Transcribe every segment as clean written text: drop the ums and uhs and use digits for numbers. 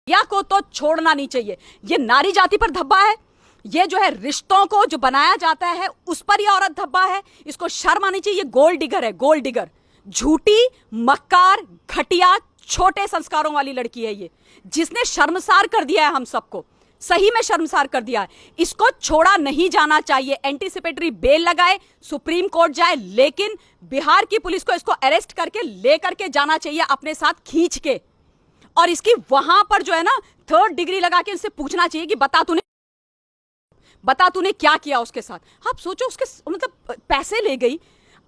या को तो छोड़ना नहीं चाहिए। ये नारी जाति पर धब्बा है, ये जो है रिश्तों को जो बनाया जाता है उस पर ये औरत धब्बा है। इसको शर्म आनी चाहिए। गोल्ड डिगर है, गोल्ड डिगर, झूठी, मक्कार, घटिया, छोटे संस्कारों वाली लड़की है ये, जिसने शर्मसार कर दिया है हम सबको, सही में शर्मसार कर दिया है। इसको छोड़ा नहीं जाना चाहिए। एंटीसिपेटरी बेल लगाए, सुप्रीम कोर्ट जाए, लेकिन बिहार की पुलिस को इसको अरेस्ट करके लेकर के जाना चाहिए अपने साथ खींच के, और इसकी वहां पर जो है ना 3rd डिग्री लगा के इनसे पूछना चाहिए कि बता तूने क्या किया उसके साथ। आप सोचो, उसके मतलब पैसे ले गई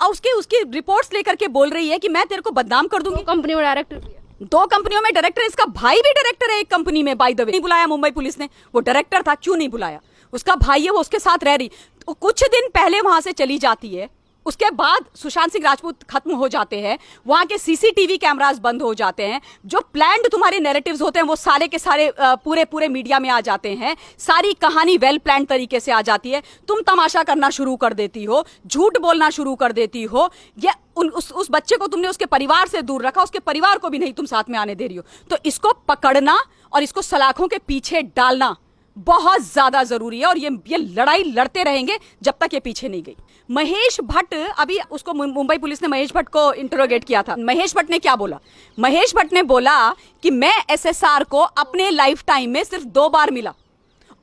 और उसकी रिपोर्ट्स लेकर के बोल रही है कि मैं तेरे को बदनाम कर दूंगी। कंपनी में डायरेक्टर, 2 कंपनियों में डायरेक्टर, इसका भाई भी डायरेक्टर है एक कंपनी में, बाय द वे। नहीं बुलाया मुंबई पुलिस ने, वो डायरेक्टर था, क्यों नहीं बुलाया? उसका भाई है, वो उसके साथ रह रही, तो कुछ दिन पहले वहां से चली जाती है। उसके बाद सुशांत सिंह राजपूत खत्म हो जाते हैं, वहां के सीसीटीवी कैमरास बंद हो जाते हैं, जो प्लान्ड तुम्हारे नैरेटिव्स होते हैं वो सारे के सारे पूरे मीडिया में आ जाते हैं, सारी कहानी वेल प्लान तरीके से आ जाती है। तुम तमाशा करना शुरू कर देती हो, झूठ बोलना शुरू कर देती हो। ये उस बच्चे को तुमने उसके परिवार से दूर रखा, उसके परिवार को भी नहीं तुम साथ में आने दे रही हो। तो इसको पकड़ना और इसको सलाखों के पीछे डालना बहुत ज्यादा जरूरी है, और ये लड़ाई लड़ते रहेंगे जब तक ये पीछे नहीं गई। महेश भट्ट, अभी उसको मुंबई पुलिस ने महेश भट्ट को इंटरोगेट किया था। महेश भट्ट ने क्या बोला? महेश भट्ट ने बोला कि मैं एसएसआर को अपने लाइफ टाइम में सिर्फ 2 बार मिला,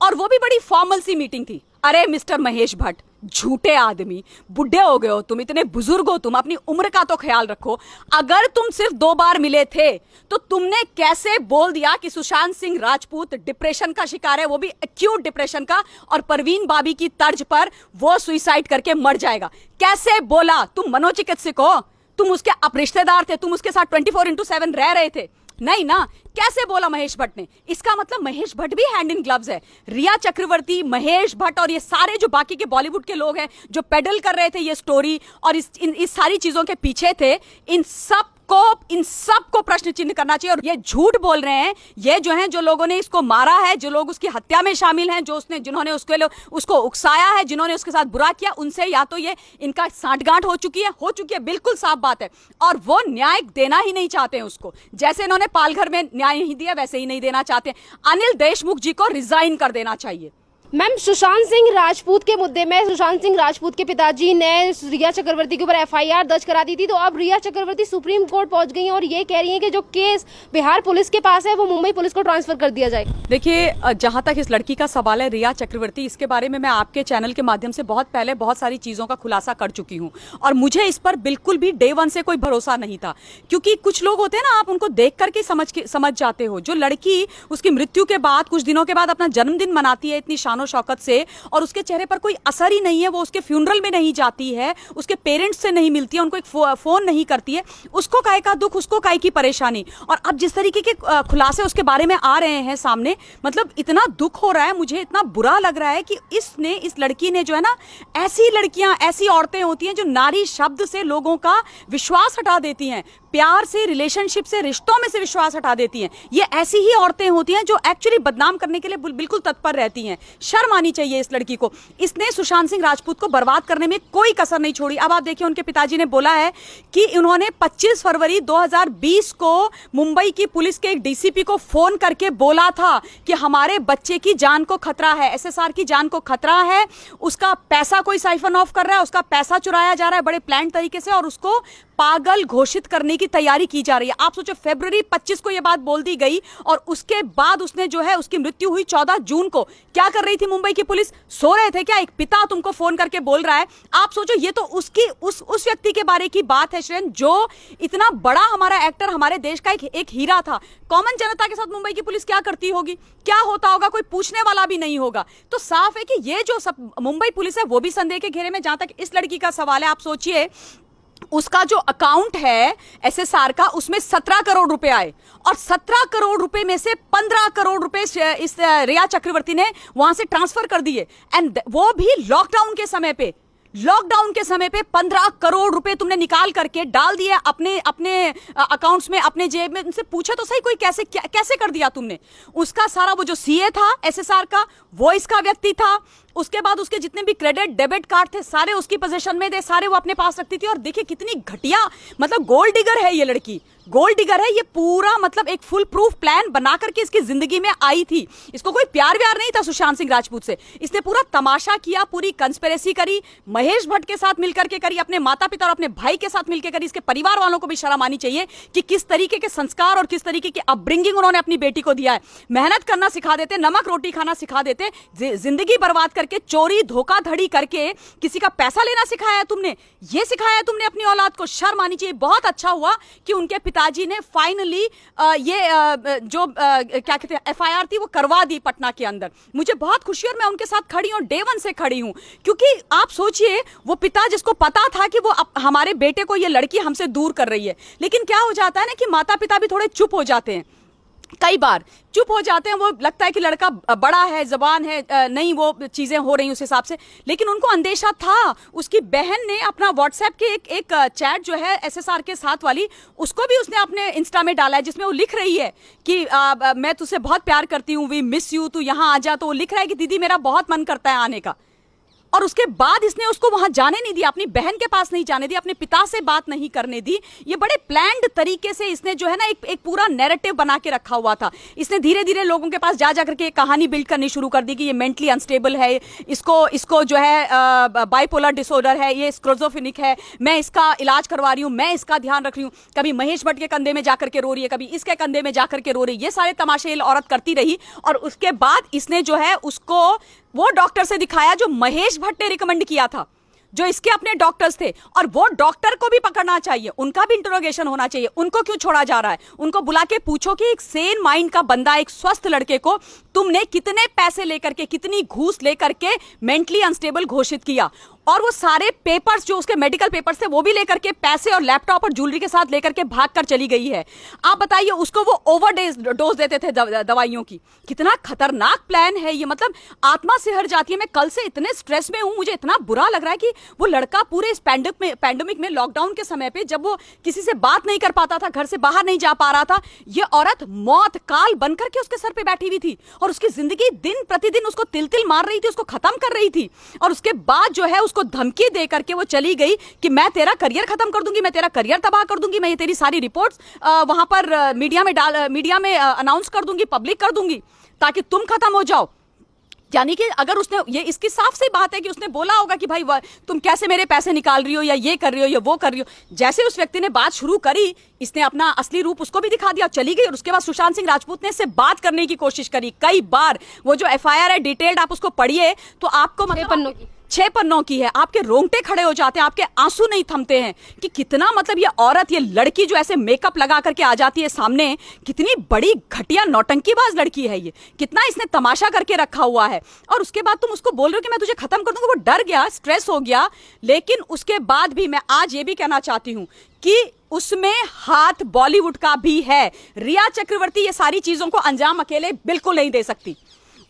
और वो भी बड़ी फॉर्मल सी मीटिंग थी। अरे मिस्टर महेश भट्ट, झूठे आदमी, बुढ़े हो गए हो तुम, इतने बुजुर्ग हो तुम, अपनी उम्र का तो ख्याल रखो। अगर तुम सिर्फ 2 बार मिले थे तो तुमने कैसे बोल दिया कि सुशांत सिंह राजपूत डिप्रेशन का शिकार है, वो भी एक्यूट डिप्रेशन का, और परवीन बाबी की तर्ज पर वो सुसाइड करके मर जाएगा? कैसे बोला? तुम मनोचिकित्सक हो, तुम उसके रिश्तेदार थे, तुम उसके साथ 24/7 रह रहे थे, नहीं ना? कैसे बोला महेश भट्ट ने? इसका मतलब महेश भट्ट भी हैंड इन ग्लव्स है। रिया चक्रवर्ती, महेश भट्ट और ये सारे जो बाकी के बॉलीवुड के लोग हैं जो पेडल कर रहे थे ये स्टोरी और इस सारी चीजों के पीछे थे, इन सबको प्रश्न चिन्ह करना चाहिए। और ये झूठ बोल रहे हैं, ये जो हैं, जो लोगों ने इसको मारा है, जो लोग उसकी हत्या में शामिल हैं, जिन्होंने उसको उकसाया है, जिन्होंने उसके साथ बुरा किया, उनसे या तो ये इनका सांठगांठ हो चुकी है, बिल्कुल साफ बात है, और वो न्याय देना ही नहीं चाहते हैं उसको। जैसे इन्होंने पालघर में न्याय नहीं दिया वैसे ही नहीं देना चाहते। अनिल देशमुख जी को रिजाइन कर देना चाहिए। मैम, सुशांत सिंह राजपूत के मुद्दे में सुशांत सिंह राजपूत के पिताजी ने रिया चक्रवर्ती के ऊपर एफआईआर दर्ज करा दी थी, तो अब रिया चक्रवर्ती सुप्रीम कोर्ट पहुंच गई हैं और ये कह रही हैं कि जो केस बिहार पुलिस के पास है वो मुंबई पुलिस को ट्रांसफर कर दिया जाए। देखिए, जहां तक इस लड़की का सवाल है, रिया चक्रवर्ती, इसके बारे में मैं आपके चैनल के माध्यम से बहुत पहले बहुत सारी चीजों का खुलासा कर चुकी हूँ, और मुझे इस पर बिल्कुल भी डे 1 से कोई भरोसा नहीं था, क्योंकि कुछ लोग होते हैं ना, आप उनको देख करके समझ जाते हो। जो लड़की उसकी मृत्यु के बाद कुछ दिनों के बाद अपना जन्मदिन मनाती है इतनी शानो शौकत से, और उसके चेहरे पर कोई असर ही नहीं है, वो उसके फ्यूनरल में नहीं जाती है, उसके पेरेंट्स से नहीं मिलती है, उनको एक फोन नहीं करती है, उसको काहे का दुख, उसको काहे की परेशानी। और अब जिस तरीके के खुलासे उसके बारे में आ रहे हैं सामने, मतलब इतना दुख हो रहा है, मुझे इतना बुरा लग रहा है कि इस लड़की ने जो है ना, ऐसी लड़कियां, ऐसी औरतें होती हैं जो नारी शब्द से लोगों का विश्वास हटा देती हैं, प्यार से, रिलेशनशिप से, रिश्तों में से विश्वास हटा देती हैं। ये ऐसी ही औरतें होती हैं जो एक्चुअली बदनाम करने के लिए बिल्कुल तत्पर रहती हैं। शर्म आनी चाहिए इस लड़की को। इसने सुशांत सिंह राजपूत को बर्बाद करने में कोई कसर नहीं छोड़ी। अब आप देखिए, उनके पिताजी ने बोला है कि उन्होंने 25 फरवरी 2020 को मुंबई की पुलिस के एक डीसीपी को फोन करके बोला था कि हमारे बच्चे की जान को खतरा है, एसएसआर की जान को खतरा है, उसका पैसा कोई साइफन ऑफ कर रहा है, उसका पैसा चुराया जा रहा है बड़े प्लान तरीके से, और उसको पागल घोषित करने की तैयारी की जा रही है। आप सोचो, फरवरी 25 को यह बात बोल दी गई, और उसके बाद उसने जो है, उसकी मृत्यु हुई 14 जून को। क्या कर रही थी मुंबई की पुलिस? सो रहे थे क्या? एक पिता तुमको फोन करके बोल रहा है। आप सोचो, ये तो उस व्यक्ति के बारे की बात है श्रेन, जो इतना बड़ा हमारा एक्टर, हमारे देश का एक हीरा था। कॉमन जनता के साथ मुंबई की पुलिस क्या करती होगी, क्या होता होगा, कोई पूछने वाला भी नहीं होगा। तो साफ है कि ये जो सब मुंबई पुलिस है वो भी संदेह के घेरे में। जहां तक इस लड़की का सवाल है, आप सोचिए, उसका जो अकाउंट है एसएसआर का, उसमें 17 करोड़ रुपए आए, और 17 करोड़ रुपए में से 15 करोड़ रुपए इस रिया चक्रवर्ती ने वहां से ट्रांसफर कर दिए, एंड वो भी लॉकडाउन के समय पे। 15 करोड़ रुपए तुमने निकाल करके डाल दिए अपने अकाउंट्स में, अपने जेब में। उनसे पूछा तो सही, कोई कैसे कर दिया तुमने? उसका सारा वो जो सीए था एसएसआर का, वो इसका व्यक्ति था, उसके बाद उसके जितने भी क्रेडिट डेबिट कार्ड थे सारे उसकी पोजीशन में थे, सारे वो अपने पास रखती थी। और देखिए कितनी घटिया, मतलब गोल्ड डिगर है ये लड़की, गोल्ड डिगर है ये पूरा, मतलब एक फुल प्रूफ प्लान बना करके इसकी जिंदगी में आई थी। इसको कोई प्यार व्यार नहीं था सुशांत सिंह राजपूत से, इसने पूरा तमाशा किया, पूरी कंस्पिरेसी करी, महेश भट्ट के साथ मिलकर के करी, अपने माता पिता और अपने भाई के साथ मिलकर करी। इसके परिवार वालों को भी शर्म आनी चाहिए कि किस तरीके के संस्कार और किस तरीके की अपब्रिंगिंग उन्होंने अपनी बेटी को दिया है। मेहनत करना सिखा देते, नमक रोटी खाना सिखा देते, जिंदगी बर्बाद करके, चोरी धोखाधड़ी करके किसी का पैसा लेना सिखाया है तुमने, ये सिखाया है तुमने अपनी औलाद को। शर्म आनी चाहिए। बहुत अच्छा हुआ कि उनके पिताजी ने फाइनली जो क्या कहते हैं एफआईआर थी वो करवा दी पटना के अंदर। मुझे बहुत खुशी, और मैं उनके साथ खड़ी हूं, डे वन से खड़ी हूं। क्योंकि आप सोचिए वो पिता जिसको पता था कि वो हमारे बेटे को ये लड़की हमसे दूर कर रही है, लेकिन क्या हो जाता है ना कि माता पिता भी थोड़े चुप हो जाते हैं, कई बार चुप हो जाते हैं। वो लगता है कि लड़का बड़ा है, जवान है, नहीं वो चीजें हो रही उस हिसाब से, लेकिन उनको अंदेशा था। उसकी बहन ने अपना व्हाट्सएप के एक चैट जो है एसएसआर के साथ वाली, उसको भी उसने अपने इंस्टा में डाला है, जिसमें वो लिख रही है कि मैं तुझसे बहुत प्यार करती हूँ, वी मिस यू, तू यहाँ आ जा। तो वो लिख रहा है कि दीदी मेरा बहुत मन करता है आने का। और उसके बाद इसने उसको वहां जाने नहीं दिया, अपनी बहन के पास नहीं जाने दिया, अपने पिता से बात नहीं करने दी। ये बड़े प्लान्ड तरीके से इसने जो है ना एक पूरा नैरेटिव बना के रखा हुआ था। इसने धीरे धीरे लोगों के पास जा करके एक कहानी बिल्ड करनी शुरू कर दी कि ये मेंटली अनस्टेबल है, इसको जो है बाइपोलर डिसऑर्डर है, ये स्क्रोजोफेनिक है, मैं इसका इलाज करवा रही हूँ, मैं इसका ध्यान रख रही हूँ। कभी महेश भट्ट के कंधे में जाकर के रो रही है, कभी इसके कंधे में जाकर के रो रही है। ये सारे तमाशे औरत करती रही। और उसके बाद इसने जो है उसको वो डॉक्टर से दिखाया जो महेश भट्ट ने रिकमेंड किया था, जो इसके अपने डॉक्टर्स थे। और वो डॉक्टर को भी पकड़ना चाहिए, उनका भी इंटरोगेशन होना चाहिए। उनको क्यों छोड़ा जा रहा है? उनको बुला के पूछो कि एक सेन माइंड का बंदा, एक स्वस्थ लड़के को तुमने कितने पैसे लेकर के, कितनी घूस लेकर के मेंटली अनस्टेबल घोषित किया। और वो सारे पेपर्स जो उसके मेडिकल पेपर्स थे वो भी लेकर के, पैसे और लैपटॉप और ज्वेलरी के साथ लेकर के भागकर चली गई है। आप बताइए, उसको वो ओवरडोज देते थे दवाइयों की। कितना खतरनाक प्लान है ये, मतलब आत्मा से हर जाती है। मैं कल से इतने स्ट्रेस में हूं, मुझे इतना बुरा लग रहा है कि वो लड़का पूरे इस पैंडेमिक में, लॉकडाउन के समय पे, जब वो किसी से बात नहीं कर पाता था, घर से बाहर नहीं जा पा रहा था, ये औरत मौत काल बनकर के उसके सर पे बैठी हुई थी और उसकी जिंदगी दिन प्रतिदिन उसको तिल तिल मार रही थी, उसको खत्म कर रही थी। और उसके बाद जो है उसको धमकी दे करके वो चली गई कि मैं तेरा करियर खत्म कर दूंगी, मैं तेरा करियर तबाह कर दूंगी, मैं ये तेरी सारी रिपोर्ट्स वहां पर मीडिया में अनाउंस कर दूंगी, पब्लिक कर दूंगी, ताकि तुम खत्म हो जाओ। यानी कि अगर उसने, ये इसकी साफ सी बात है कि उसने बोला होगा कि भाई तुम कैसे मेरे पैसे निकाल रही हो, या ये कर रही हो, या वो कर रही हो। जैसे उस व्यक्ति ने बात शुरू करी, इसने अपना असली रूप उसको भी दिखा दिया, चली गई। और उसके बाद सुशांत सिंह राजपूत ने इससे बात करने की कोशिश करी कई बार। वो जो एफआईआर है डिटेल्ड, आप उसको पढ़िए तो आपको, मतलब 6 पन्नों की है, आपके रोंगटे खड़े हो जाते हैं, आपके आंसू नहीं थमते हैं कि कितना, मतलब ये औरत, ये लड़की जो ऐसे मेकअप लगा करके आ जाती है सामने, कितनी बड़ी घटिया नौटंकीबाज लड़की है ये, कितना इसने तमाशा करके रखा हुआ है। और उसके बाद तुम उसको बोल रहे हो कि मैं तुझे खत्म कर दूंगा। वो डर गया, स्ट्रेस हो गया। लेकिन उसके बाद भी मैं आज ये भी कहना चाहती हूं कि उसमें हाथ बॉलीवुड का भी है। रिया चक्रवर्ती ये सारी चीजों को अंजाम अकेले बिल्कुल नहीं दे सकती।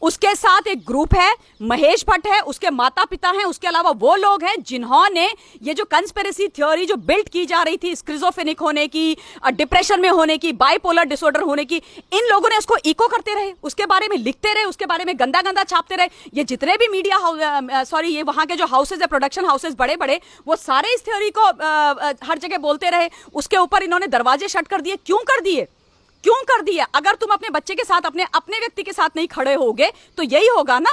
उसके साथ एक ग्रुप है, महेश भट्ट है, उसके माता पिता हैं, उसके अलावा वो लोग हैं जिन्होंने ये जो कंस्पिरेसी थ्योरी जो बिल्ड की जा रही थी, स्किज़ोफ्रेनिक होने की, डिप्रेशन में होने की, बाइपोलर डिसऑर्डर होने की, इन लोगों ने इसको इको करते रहे, उसके बारे में लिखते रहे, उसके बारे में गंदा गंदा छापते रहे। ये जितने भी मीडिया ये वहां के जो हाउसेज है, प्रोडक्शन हाउसेज बड़े बड़े, वो सारे इस थ्योरी को हर जगह बोलते रहे। उसके ऊपर इन्होंने दरवाजे शट कर दिए। क्यों कर दिए? क्यों कर दिया? अगर तुम अपने बच्चे के साथ, अपने व्यक्ति के साथ नहीं खड़े होगे तो यही होगा ना,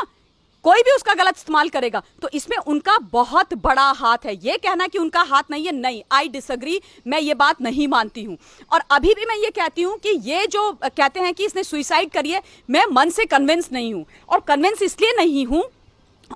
कोई भी उसका गलत इस्तेमाल करेगा। तो इसमें उनका बहुत बड़ा हाथ है। ये कहना कि उनका हाथ नहीं है, नहीं, आई डिसएग्री, मैं ये बात नहीं मानती हूं। और अभी भी मैं ये कहती हूं कि ये जो कहते हैं कि इसने सुसाइड करी है, मैं मन से कन्विंस नहीं हूं। और कन्विंस इसलिए नहीं हूं,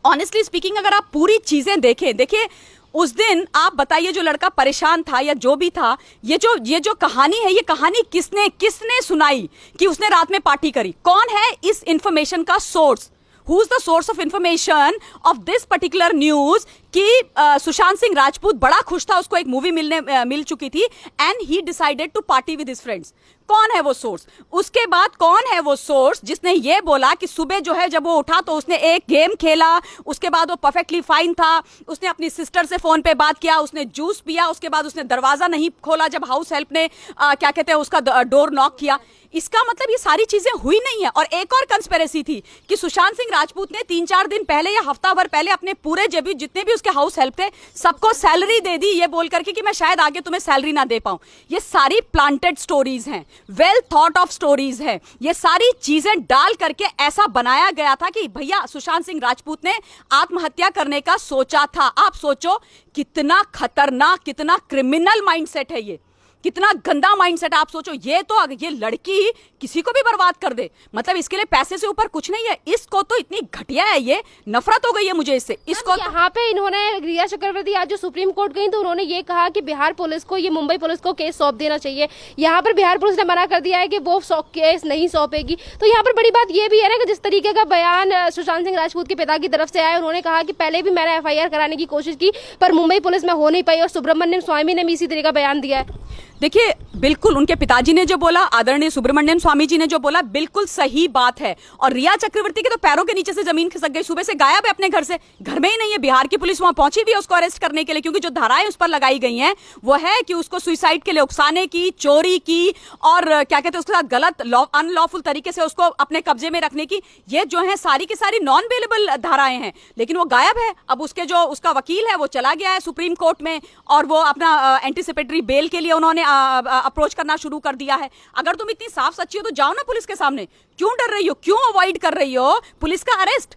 ऑनेस्टली स्पीकिंग, अगर आप पूरी चीजें देखिए उस दिन आप बताइए जो लड़का परेशान था या जो भी था, ये जो कहानी है, ये कहानी किसने सुनाई कि उसने रात में पार्टी करी? कौन है इस इंफॉर्मेशन का source? Who's the source of information of this particular news कि सुशांत सिंह राजपूत बड़ा खुश था, उसको एक मूवी मिल चुकी थी and he decided to party with his friends. कौन है वो सोर्स? उसके बाद कौन है वो सोर्स जिसने ये बोला कि सुबह जो है जब वो उठा तो उसने एक गेम खेला, उसके बाद वो परफेक्टली फाइन था, उसने अपनी सिस्टर से फोन पे बात किया, उसने जूस पिया, उसके बाद उसने दरवाजा नहीं खोला जब हाउस हेल्प ने क्या कहते हैं उसका डोर नॉक किया। इसका मतलब ये सारी चीजें हुई नहीं है। और एक और कंस्पिरेसी थी कि सुशांत सिंह राजपूत ने 3-4 दिन पहले या हफ्ता भर पहले अपने पूरे जितने भी उसके हाउस हेल्प थे सबको सैलरी दे दी, ये बोल करके कि मैं शायद आगे तुम्हें सैलरी ना दे पाऊं। ये सारी प्लांटेड स्टोरीज हैं, वेल थॉट ऑफ स्टोरीज है। ये सारी चीजें डाल करके ऐसा बनाया गया था कि भैया सुशांत सिंह राजपूत ने आत्महत्या करने का सोचा था। आप सोचो कितना खतरनाक, कितना क्रिमिनल माइंडसेट है ये, कितना गंदा माइंडसेट। आप सोचो ये लड़की किसी को भी बर्बाद कर दे, मतलब इसके लिए पैसे से ऊपर कुछ नहीं है। इसको तो इतनी घटिया है, ये नफरत हो गई है मुझे इससे। इसको यहाँ पे इन्होंने रिया चक्रवर्ती आज जो सुप्रीम कोर्ट गई तो उन्होंने ये कहा कि बिहार पुलिस को, ये मुंबई पुलिस को केस सौंप देना चाहिए। यहाँ पर बिहार पुलिस ने मना कर दिया है कि वो केस नहीं सौंपेगी। तो यहाँ पर बड़ी बात ये भी है ना कि जिस तरीके का बयान सुशांत सिंह राजपूत के पिता की तरफ से आया, उन्होंने कहा कि पहले भी मैंने FIR कराने की कोशिश की पर मुंबई पुलिस में हो नहीं पाई, और सुब्रमण्यम स्वामी ने भी इसी तरह का बयान दिया है। देखिए, बिल्कुल उनके पिताजी ने जो बोला, आदरणीय सुब्रमण्यम स्वामी जी ने जो बोला, बिल्कुल सही बात है। और रिया चक्रवर्ती के तो पैरों के नीचे से जमीन खिसक गई, सुबह से गायब है अपने घर से, घर में ही नहीं है। बिहार की पुलिस वहां पहुंची भी है उसको अरेस्ट करने के लिए, क्योंकि जो धाराएं उस पर लगाई गई हैं वो है कि उसको सुसाइड के लिए उकसाने की, चोरी की, और क्या कहते हैं उसके साथ गलत अनलॉफुल तरीके से उसको अपने कब्जे में रखने की। ये जो है सारी की सारी नॉन बेलेबल धाराएं हैं, लेकिन वो गायब है। अब उसका वकील है वो चला गया है सुप्रीम कोर्ट में, और वो अपना एंटीसिपेटरी बेल के लिए उन्होंने अप्रोच करना शुरू कर दिया है। अगर तुम इतनी साफ सच्ची हो तो जाओ ना पुलिस के सामने, क्यों डर रही हो, क्यों अवॉइड कर रही हो पुलिस का अरेस्ट?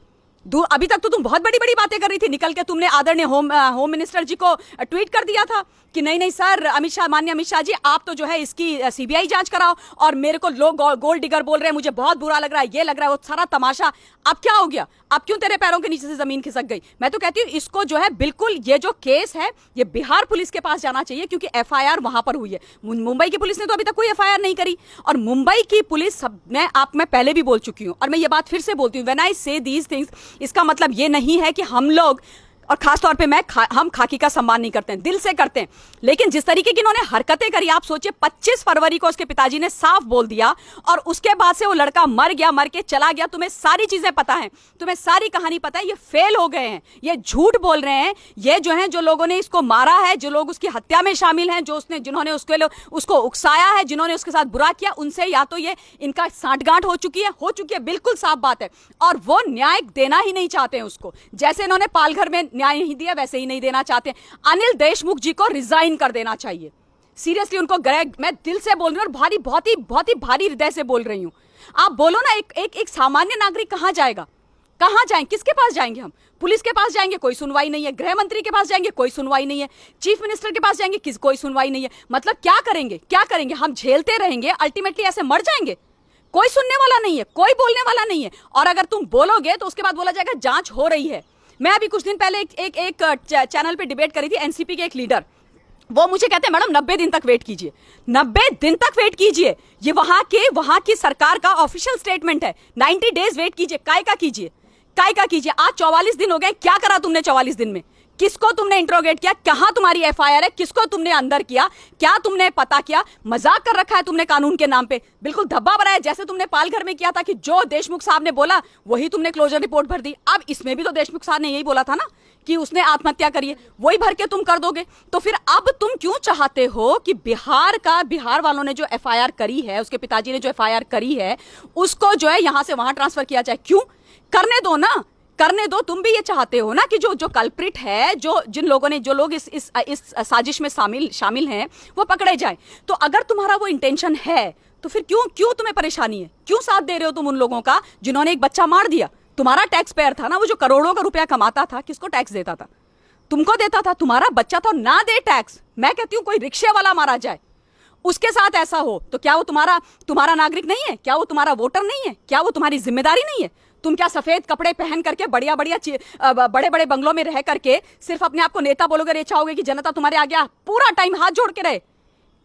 अभी तक तो तुम बहुत बड़ी बड़ी बातें कर रही थी, निकल के तुमने आदरणीय होम मिनिस्टर जी को ट्वीट कर दिया था कि नहीं सर, माननीय अमित शाह जी आप तो जो है इसकी CBI जांच कराओ, और मेरे को लोग गोल्ड डिगर बोल रहे हैं, मुझे बहुत बुरा लग रहा है, ये लग रहा है, वो सारा तमाशा। अब क्या हो गया? अब क्यों तेरे पैरों के नीचे से जमीन खिसक गई? मैं तो कहती हूँ इसको जो है बिल्कुल, ये जो केस है ये बिहार पुलिस के पास जाना चाहिए, क्योंकि FIR वहां पर हुई है। मुंबई की पुलिस ने तो अभी तक कोई FIR नहीं करी, और मुंबई की पुलिस मैं पहले भी बोल चुकी हूँ और मैं ये बात फिर से बोलती हूँ, व्हेन आई से दीज थिंग्स, इसका मतलब ये नहीं है कि हम लोग, और खासतौर पे हम खाकी का सम्मान नहीं करते हैं, दिल से करते हैं, लेकिन जिस तरीके की इन्होंने हरकतें करी, आप सोचिए 25 फरवरी को उसके पिताजी ने साफ बोल दिया, और उसके बाद से वो लड़का मर के चला गया। तुम्हें सारी चीजें पता है, तुम्हें सारी कहानी पता है। ये फेल हो गए हैं, ये झूठ बोल रहे हैं। ये जो है, जो लोगों ने इसको मारा है, जो लोग उसकी हत्या में शामिल हैं, जिन्होंने उसको उकसाया है, जिन्होंने उसके साथ बुरा किया, उनसे या तो ये इनका सांठगांठ हो चुकी है, बिल्कुल साफ बात है। और वो न्याय देना ही नहीं चाहते हैं उसको, जैसे इन्होंने पालघर में न्याय नहीं दिया वैसे ही नहीं देना चाहते। अनिल देशमुख जी को रिजाइन कर देना चाहिए, सीरियसली उनको। मैं दिल से बोल रही हूँ और बहुत ही भारी हृदय से बोल रही हूँ। आप बोलो ना, एक सामान्य नागरिक कहां जाएगा? कहां जाएंगे? किसके पास जाएंगे हम? पुलिस के पास जाएंगे, कोई सुनवाई नहीं है। गृह मंत्री के पास जाएंगे, कोई सुनवाई नहीं है। चीफ मिनिस्टर के पास जाएंगे, कोई सुनवाई नहीं है। मतलब क्या करेंगे? हम झेलते रहेंगे, अल्टीमेटली ऐसे मर जाएंगे। कोई सुनने वाला नहीं है, कोई बोलने वाला नहीं है। और अगर तुम बोलोगे तो उसके बाद बोला जाएगा जांच हो रही है। मैं अभी कुछ दिन पहले एक चैनल पे डिबेट करी थी, एनसीपी के एक लीडर, वो मुझे कहते हैं मैडम 90 दिन तक वेट कीजिए, 90 दिन तक वेट कीजिए। ये वहां की सरकार का ऑफिशियल स्टेटमेंट है, 90 डेज वेट कीजिए। काय का कीजिए? आज 44 दिन हो गए, क्या करा तुमने 44 दिन में? किसको तुमने इंट्रोगेट किया? कहां तुम्हारी FIR है? किसको तुमने अंदर किया? क्या तुमने पता किया? मजाक कर रखा है तुमने कानून के नाम पे, बिल्कुल धब्बा बनाया, जैसे तुमने पालघर में किया था कि जो देशमुख साहब ने बोला वही तुमने क्लोजर रिपोर्ट भर दी। अब इसमें भी तो देशमुख साहब ने यही बोला था ना कि उसने आत्महत्या करी है, वही भर के तुम कर दोगे। तो फिर अब तुम क्यों चाहते हो कि बिहार वालों ने जो FIR करी है, उसके पिताजी ने जो FIR करी है, उसको जो है यहां से वहां ट्रांसफर किया जाए? क्यों? करने दो। तुम भी ये चाहते हो ना कि जो कल्प्रिट है, जो लोग इस साजिश में शामिल हैं, वो पकड़े जाए। तो अगर तुम्हारा वो इंटेंशन है तो फिर क्यों तुम्हें परेशानी है? क्यों साथ दे रहे हो तुम उन लोगों का जिन्होंने एक बच्चा मार दिया? तुम्हारा टैक्स पेयर था ना, वो जो करोड़ों का रुपया कमाता था, किसको टैक्स देता था? तुमको देता था। तुम्हारा बच्चा था, ना दे टैक्स। मैं कहती हूं कोई रिक्शे वाला मारा जाए, उसके साथ ऐसा हो तो क्या वो तुम्हारा नागरिक नहीं है? क्या वो तुम्हारा वोटर नहीं है? क्या वो तुम्हारी जिम्मेदारी नहीं है? तुम क्या सफेद कपड़े पहन करके बड़े बड़े बंगलों में रह करके सिर्फ अपने आप को नेता बोलोगे, ये चाहोगे कि जनता तुम्हारे आगे पूरा टाइम हाथ जोड़ के रहे?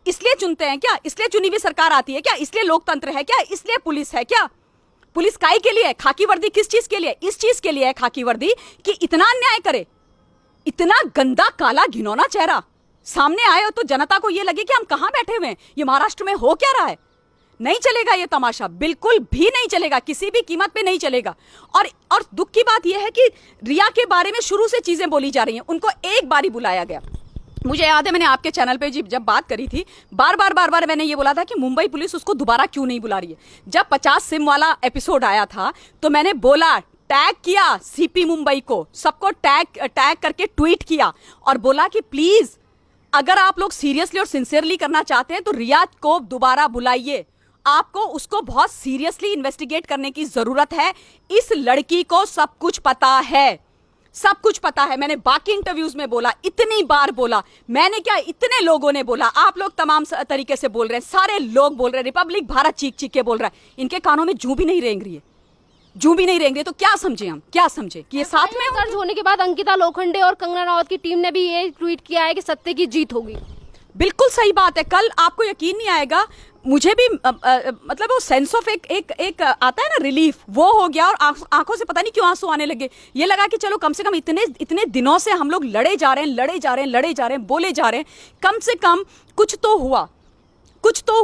इसलिए चुनते हैं क्या? इसलिए चुनी हुई सरकार आती है क्या? इसलिए लोकतंत्र है क्या? इसलिए पुलिस है क्या? पुलिस काई के लिए? खाकी वर्दी किस चीज के लिए? इस चीज के लिए है खाकी वर्दी कि इतना अन्याय करे, इतना गंदा काला घिनौना चेहरा सामने आए हो तो जनता को ये लगे कि हम कहां बैठे हुए हैं, ये महाराष्ट्र में हो क्या रहा है। नहीं चलेगा ये तमाशा, बिल्कुल भी नहीं चलेगा, किसी भी कीमत पे नहीं चलेगा। और दुख की बात यह है कि रिया के बारे में शुरू से चीजें बोली जा रही हैं, उनको एक बार ही बुलाया गया। मुझे याद है मैंने आपके चैनल पे जब बात करी थी, बार बार मैंने ये बोला था कि मुंबई पुलिस उसको दोबारा क्यों नहीं बुला रही है। जब 50 सिम वाला एपिसोड आया था तो मैंने बोला, टैग किया सीपी मुंबई को, सबको टैग करके ट्वीट किया और बोला कि प्लीज अगर आप लोग सीरियसली और सिंसियरली करना चाहते हैं तो रिया को दोबारा बुलाइए, आपको उसको बहुत सीरियसली इन्वेस्टिगेट करने की जरूरत है। इस लड़की को सब कुछ पता है, सब कुछ पता है। मैंने बाकी इंटरव्यूज में बोला, इतनी बार बोला, मैंने क्या इतने लोगों ने बोला, आप लोग तमाम तरीके से बोल रहे हैं, सारे लोग बोल रहे हैं, रिपब्लिक भारत चीख चीख के बोल रहा है। इनके कानों में जूं भी नहीं रेंग रही है, जूं भी नहीं रेंग रही है। तो क्या समझे हम, क्या समझे कि ये साथ में दर्ज होने के बाद अंकिता लोखंडे और कंगना रनौत की टीम ने भी ये ट्वीट किया है कि सत्य की जीत होगी। बिल्कुल सही बात है। कल आपको यकीन नहीं आएगा, मुझे भी मतलब वो सेंस ऑफ एक आता है ना, रिलीफ, वो हो गया। और आंखों से पता नहीं क्यों आंसू आने लगे। ये लगा कि चलो कम से कम इतने दिनों से हम लोग लड़े जा रहे हैं, बोले जा रहे हैं, कम से कम कुछ तो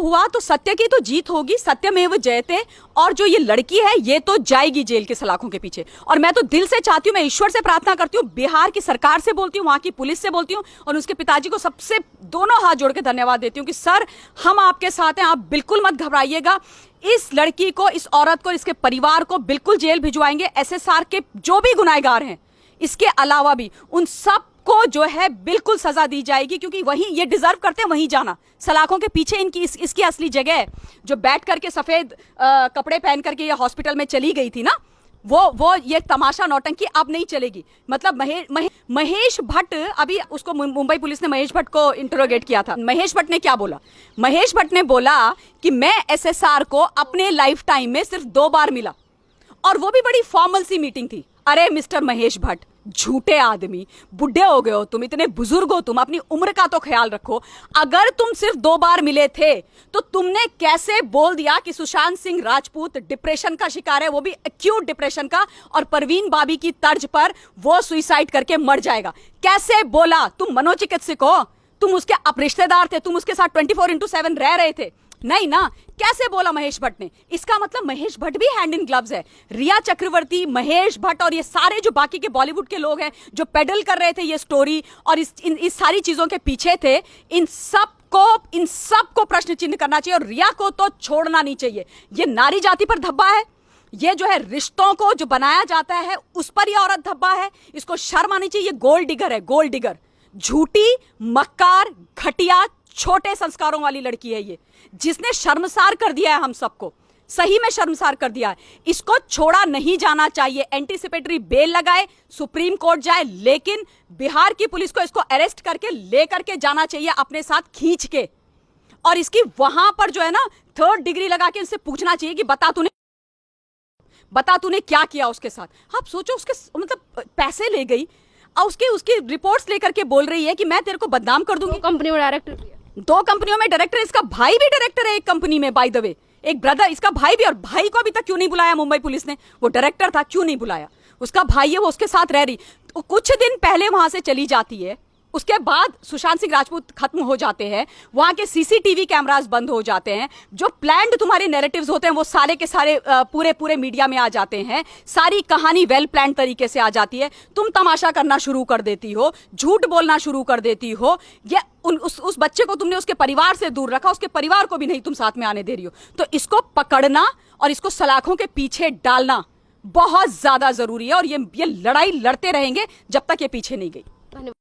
हुआ, तो सत्य की तो जीत होगी, सत्यमेव जयते। और जो ये लड़की है ये तो जाएगी जेल के सलाखों के पीछे। और मैं तो दिल से चाहती हूँ, मैं ईश्वर से प्रार्थना करती हूँ, बिहार की सरकार से बोलती हूँ, वहां की पुलिस से बोलती हूँ और उसके पिताजी को सबसे दोनों हाथ जोड़ के धन्यवाद देती हूँ कि सर हम आपके साथ हैं, आप बिल्कुल मत घबराइएगा। इस लड़की को, इस औरत को, इसके परिवार को बिल्कुल जेल भिजवाएंगे। SSR के जो भी गुनाहगार हैं, इसके अलावा भी उन सब को जो है बिल्कुल सजा दी जाएगी, क्योंकि वही ये डिजर्व करते हैं वहीं जाना। सलाखों के पीछे इनकी इसकी असली जगह है। जो बैठ करके सफेद कपड़े पहन करके ये हॉस्पिटल में चली गई थी ना, वो ये तमाशा नौटंकी अब नहीं चलेगी। मतलब महेश भट्ट, अभी उसको मुंबई पुलिस ने महेश भट्ट को इंटरोगेट किया था। महेश भट्ट ने क्या बोला? महेश भट्ट ने बोला कि मैं SSR को अपने लाइफ टाइम में सिर्फ 2 बार मिला और वो भी बड़ी फॉर्मल सी मीटिंग थी। अरे मिस्टर महेश भट्ट, झूठे आदमी, बुढ़े हो गए हो तुम, इतने बुजुर्ग हो तुम, अपनी उम्र का तो ख्याल रखो। अगर तुम सिर्फ 2 बार मिले थे तो तुमने कैसे बोल दिया कि सुशांत सिंह राजपूत डिप्रेशन का शिकार है, वो भी एक्यूट डिप्रेशन का, और परवीन बाबी की तर्ज पर वो सुसाइड करके मर जाएगा? कैसे बोला? तुम मनोचिकित्सक हो, तुम उसके आप रिश्तेदार थे, तुम उसके साथ 24/7 रह रहे थे? नहीं ना। कैसे बोला महेश भट्ट ने? इसका मतलब महेश भट्ट भी हैंड इन ग्लव्स है। रिया चक्रवर्ती, महेश भट्ट और ये सारे जो बाकी के बॉलीवुड के लोग हैं जो पेडल कर रहे थे ये स्टोरी और इस सारी चीजों के पीछे थे, इन सब को प्रश्न चिन्ह करना चाहिए और रिया को तो छोड़ना नहीं चाहिए। ये नारी जाति पर धब्बा है, ये जो है रिश्तों को जो बनाया जाता है उस पर ये औरत धब्बा है। इसको शर्म आनी चाहिए। ये गोल्ड डिगर है, गोल्ड डिगर, झूठी, मक्कार, घटिया, छोटे संस्कारों वाली लड़की है ये, जिसने शर्मसार कर दिया है हम सबको, सही में शर्मसार कर दिया है। इसको छोड़ा नहीं जाना चाहिए। एंटीसिपेटरी बेल लगाए, सुप्रीम कोर्ट जाए, लेकिन बिहार की पुलिस को इसको अरेस्ट करके लेकर के जाना चाहिए अपने साथ खींच के, और इसकी वहां पर जो है ना 3rd डिग्री लगा के इससे पूछना चाहिए कि बता तूने क्या किया उसके साथ। आप सोचो, उसके मतलब पैसे ले गई और उसकी रिपोर्ट्स लेकर के बोल रही है कि मैं तेरे को बदनाम कर दूंगी। 2 कंपनियों में डायरेक्टर भी है, 2 कंपनियों में डायरेक्टर, इसका भाई भी डायरेक्टर है एक कंपनी में, बाय द वे, एक ब्रदर, इसका भाई भी। और भाई को अभी तक क्यों नहीं बुलाया मुंबई पुलिस ने? वो डायरेक्टर था, क्यों नहीं बुलाया? उसका भाई है, वो उसके साथ रह रही, तो कुछ दिन पहले वहां से चली जाती है। उसके बाद सुशांत सिंह राजपूत खत्म हो जाते हैं, वहां के CCTV कैमरास बंद हो जाते हैं, जो प्लान्ड तुम्हारे नैरेटिव्स होते हैं वो सारे के सारे पूरे मीडिया में आ जाते हैं, सारी कहानी वेल प्लान्ड तरीके से आ जाती है। तुम तमाशा करना शुरू कर देती हो, झूठ बोलना शुरू कर देती हो। ये उस बच्चे को तुमने उसके परिवार से दूर रखा, उसके परिवार को भी नहीं तुम साथ में आने दे रही हो। तो इसको पकड़ना और इसको सलाखों के पीछे डालना बहुत ज्यादा जरूरी है, और ये लड़ाई लड़ते रहेंगे जब तक ये पीछे नहीं गई। धन्यवाद।